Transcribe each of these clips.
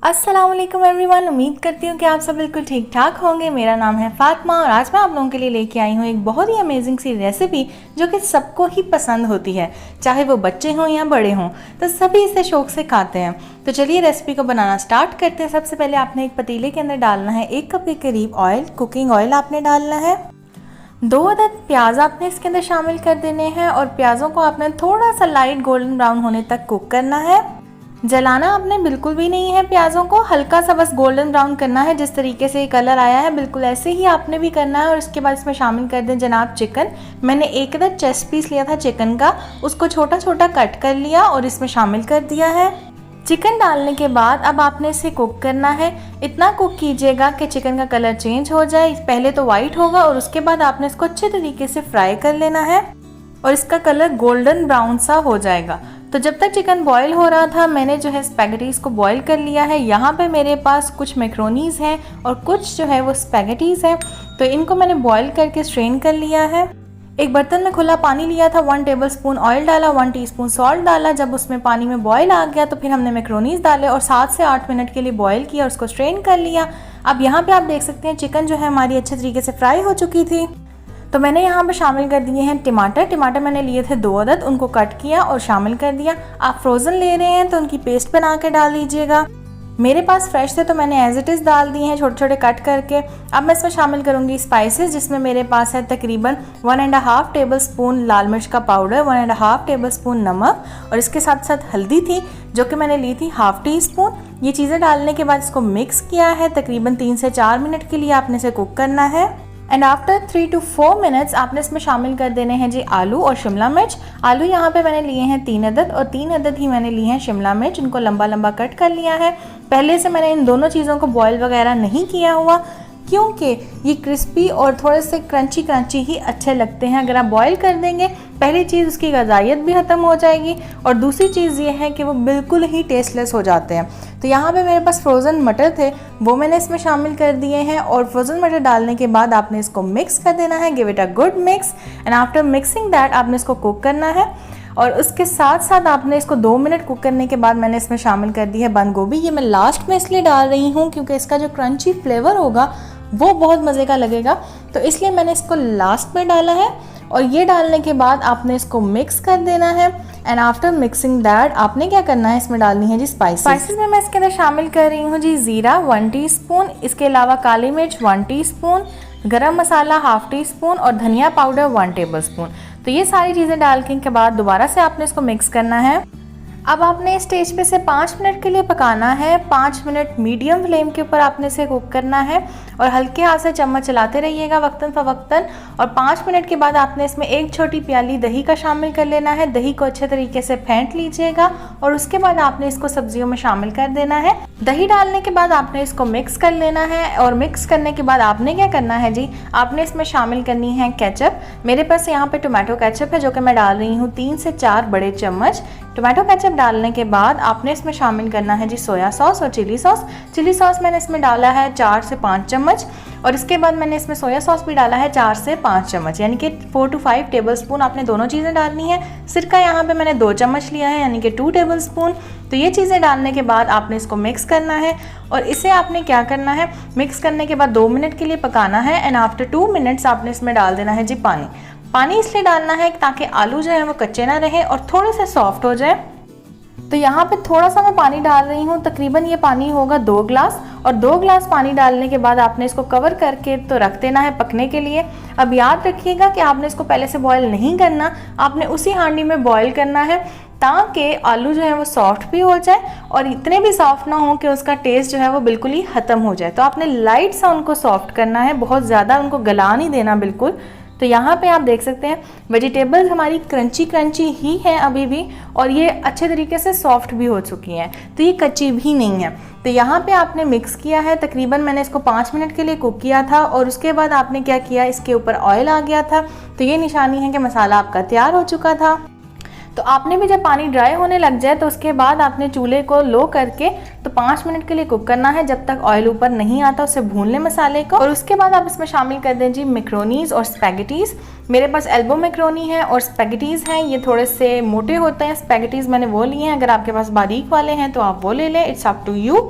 अस्सलाम वालेकुम एवरीवन। उम्मीद करती हूँ कि आप सब बिल्कुल ठीक ठाक होंगे। मेरा नाम है फातिमा और आज मैं आप लोगों के लिए लेके आई हूँ एक बहुत ही अमेजिंग सी रेसिपी जो कि सबको ही पसंद होती है, चाहे वो बच्चे हों या बड़े हों, तो सभी इसे शौक से खाते हैं। तो चलिए रेसिपी को बनाना स्टार्ट करते हैं। सबसे पहले आपने एक पतीले के अंदर डालना है 1 कप के करीब ऑयल, कुकिंग ऑयल आपने डालना है। 2 अदद प्याज आपने इसके अंदर शामिल कर देने हैं और प्याज़ों को आपने थोड़ा सा लाइट गोल्डन ब्राउन होने तक कुक करना है। जलाना आपने बिल्कुल भी नहीं है, प्याज़ों को हल्का सा बस गोल्डन ब्राउन करना है। जिस तरीके से ये कलर आया है बिल्कुल ऐसे ही आपने भी करना है। और इसके बाद इसमें शामिल कर दें जनाब चिकन। मैंने 1 अदद चेस्ट पीस लिया था चिकन का, उसको छोटा छोटा कट कर लिया और इसमें शामिल कर दिया है। चिकन डालने के बाद अब आपने इसे कुक करना है। इतना कुक कीजिएगा कि चिकन का कलर चेंज हो जाए। पहले तो वाइट होगा और उसके बाद आपने इसको अच्छे तरीके से फ्राई कर लेना है और इसका कलर गोल्डन ब्राउन सा हो जाएगा। तो जब तक चिकन बॉईल हो रहा था मैंने जो है स्पैगेटीज़ को बॉईल कर लिया है। यहाँ पे मेरे पास कुछ मैक्रोनीज़ हैं और कुछ जो है वो स्पैगेटीज़ हैं, तो इनको मैंने बॉईल करके स्ट्रेन कर लिया है। एक बर्तन में खुला पानी लिया था, 1 टेबलस्पून ऑयल डाला, 1 टीस्पून सॉल्ट डाला। जब उसमें पानी में बॉईल आ गया तो फिर हमने मैक्रोनीज़ डाले और 7 से 8 मिनट के लिए बॉईल किया और उसको स्ट्रेन कर लिया। अब यहाँ पे आप देख सकते हैं चिकन जो है हमारी अच्छे तरीके से फ्राई हो चुकी थी। तो मैंने यहाँ पे शामिल कर दिए हैं टमाटर मैंने लिए थे 2 अदद, उनको कट किया और शामिल कर दिया। आप फ्रोज़न ले रहे हैं तो उनकी पेस्ट बना के डाल लीजिएगा। मेरे पास फ्रेश थे तो मैंने एज इट इज़ डाल दिए हैं छोटे छोटे कट करके। अब मैं इसमें शामिल करूँगी स्पाइसेस, जिसमें मेरे पास है तकरीबन 1.5 टेबलस्पून लाल मिर्च का पाउडर, 1.5 टेबलस्पून नमक और इसके साथ साथ हल्दी थी जो कि मैंने ली थी 1/2 टीस्पून। ये चीज़ें डालने के बाद इसको मिक्स किया है। तकरीबन 3 से 4 मिनट के लिए आपने इसे कुक करना है। एंड आफ्टर 3 to 4 मिनट्स आपने इसमें शामिल कर देने हैं जी आलू और शिमला मिर्च। आलू यहाँ पे मैंने लिए हैं 3 अदद और 3 अदद ही मैंने लिए हैं शिमला मिर्च, इनको लंबा लंबा कट कर लिया है। पहले से मैंने इन दोनों चीज़ों को बॉईल वगैरह नहीं किया हुआ क्योंकि ये क्रिस्पी और थोड़े से क्रंची क्रंची ही अच्छे लगते हैं। अगर आप बॉईल कर देंगे, पहली चीज़ उसकी ग़िज़ाइयत भी ख़त्म हो जाएगी और दूसरी चीज़ ये है कि वो बिल्कुल ही टेस्टलेस हो जाते हैं। तो यहाँ पे मेरे पास फ्रोज़न मटर थे, वो मैंने इसमें शामिल कर दिए हैं और फ्रोज़न मटर डालने के बाद आपने इसको मिक्स कर देना है। Give it a good mix and after mixing that आपने इसको कुक करना है। और उसके साथ साथ आपने इसको 2 मिनट कुक करने के बाद मैंने इसमें शामिल कर दी है बंद गोभी। ये मैं लास्ट में इसलिए डाल रही हूँ क्योंकि इसका जो क्रंची फ्लेवर होगा वो बहुत मज़े का लगेगा, तो इसलिए मैंने इसको लास्ट में डाला है। और ये डालने के बाद आपने इसको मिक्स कर देना है एंड आफ्टर मिक्सिंग दैट आपने क्या करना है, इसमें डालनी है जी स्पाइसेस में मैं इसके अंदर शामिल कर रही हूँ जी ज़ीरा 1 टीस्पून, इसके अलावा काली मिर्च 1 टीस्पून, गरम मसाला 1/2 टीस्पून और धनिया पाउडर 1 टेबलस्पून। तो ये सारी चीज़ें डालने के बाद दोबारा से आपने इसको मिक्स करना है। अब आपने इस स्टेज पे से 5 मिनट के लिए पकाना है। 5 मिनट मीडियम फ्लेम के ऊपर आपने इसे कुक करना है और हल्के हाथ से चम्मच चलाते रहिएगा वक्तन फ़वक्तन। और 5 मिनट के बाद आपने इसमें 1 छोटी प्याली दही का शामिल कर लेना है। दही को अच्छे तरीके से फेंट लीजिएगा और उसके बाद आपने इसको सब्जियों में शामिल कर देना है। दही डालने के बाद आपने इसको मिक्स कर लेना है और मिक्स करने के बाद आपने क्या करना है जी, आपने इसमें शामिल करनी है केचप। मेरे पास यहाँ पे टोमेटो केचप है जो कि मैं डाल रही हूँ 3 से 4 बड़े चम्मच। टोमेटो केचप डालने के बाद आपने इसमें शामिल करना है जी सोया सॉस और चिली सॉस। चिली सॉस मैंने इसमें डाला है 4 से 5 चम्मच और इसके बाद मैंने इसमें सोया सॉस भी डाला है 4 से 5 चम्मच, यानी कि 4 to 5 टेबलस्पून आपने दोनों चीज़ें डालनी है। सिरका यहाँ पे मैंने 2 चम्मच लिया है यानी कि 2 टेबलस्पून। तो ये चीज़ें डालने के बाद आपने इसको मिक्स करना है और इसे आपने क्या करना है, मिक्स करने के बाद 2 मिनट के लिए पकाना है एंड आफ्टर 2 मिनट्स आपने इसमें डाल देना है जी पानी। पानी इसलिए डालना है ताकि आलू जो है वो कच्चे ना रहे और थोड़े से सॉफ्ट हो जाए। तो यहाँ पे थोड़ा सा मैं पानी डाल रही हूँ, तकरीबन ये पानी होगा 2 ग्लास और 2 ग्लास पानी डालने के बाद आपने इसको कवर करके तो रख देना है पकने के लिए। अब याद रखिएगा कि आपने इसको पहले से बॉईल नहीं करना, आपने उसी हांडी में बॉईल करना है ताकि आलू जो है वो सॉफ्ट भी हो जाए और इतने भी सॉफ्ट ना हो कि उसका टेस्ट जो है वो बिल्कुल ही ख़त्म हो जाए। तो आपने लाइट सा उनको सॉफ्ट करना है, बहुत ज़्यादा उनको गला नहीं देना बिल्कुल। तो यहाँ पे आप देख सकते हैं वेजिटेबल्स हमारी क्रंची क्रंची ही हैं अभी भी और ये अच्छे तरीके से सॉफ्ट भी हो चुकी हैं, तो ये कच्ची भी नहीं है। तो यहाँ पे आपने मिक्स किया है, तकरीबन मैंने इसको 5 मिनट के लिए कुक किया था और उसके बाद आपने क्या किया, इसके ऊपर ऑयल आ गया था। तो ये निशानी है कि मसाला आपका तैयार हो चुका था। तो आपने भी जब पानी ड्राई होने लग जाए तो उसके बाद आपने चूल्हे को लो करके तो 5 मिनट के लिए कुक करना है, जब तक ऑयल ऊपर नहीं आता उसे भून लें मसाले को। और उसके बाद आप इसमें शामिल कर दें जी मैक्रोनीज और स्पैगेटीज़। मेरे पास एल्बो मैक्रोनी है और स्पैगेटीज़ हैं, ये थोड़े से मोटे होते हैं। स्पैगेटीज़ मैंने वो लिए हैं, अगर आपके पास बारीक वाले हैं तो आप वो ले लें, इट्स अप टू यू।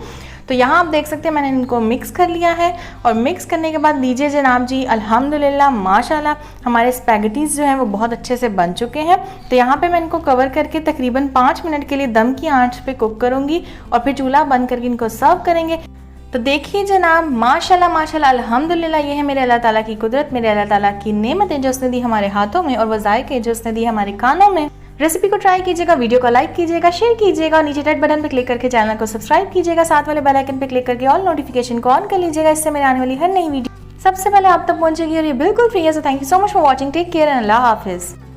तो यहाँ आप देख सकते हैं मैंने इनको मिक्स कर लिया है और मिक्स करने के बाद लीजिए जनाब जी, अल्हम्दुलिल्लाह माशाल्लाह हमारे स्पैगेटीज़ जो हैं वो बहुत अच्छे से बन चुके हैं। तो यहाँ पे मैं इनको कवर करके तकरीबन 5 मिनट के लिए दम की आंच पे कुक करूँगी और फिर चूल्हा बंद करके इनको सर्व करेंगे। तो देखिए जनाब, माशाल्लाह माशाल्लाह अल्हम्दुलिल्लाह, ये है मेरे अल्लाह ताला की कुदरत, मेरे अल्लाह ताला की नेमतें जो उसने दी हमारे हाथों में और वो जायके जो उसने दी हमारे कानों में। रेसिपी को ट्राई कीजिएगा, वीडियो को लाइक कीजिएगा, शेयर कीजिएगा और नीचे रेड बटन पे क्लिक करके चैनल को सब्सक्राइब कीजिएगा। साथ वाले बेल आइकन पे क्लिक करके ऑल नोटिफिकेशन को ऑन कर लीजिएगा, इससे मेरे आने वाली हर नई वीडियो सबसे पहले आप तक पहुंचेगी और ये बिल्कुल फ्री है। So thank you so much for watching, take care and अल्लाह हाफिज़।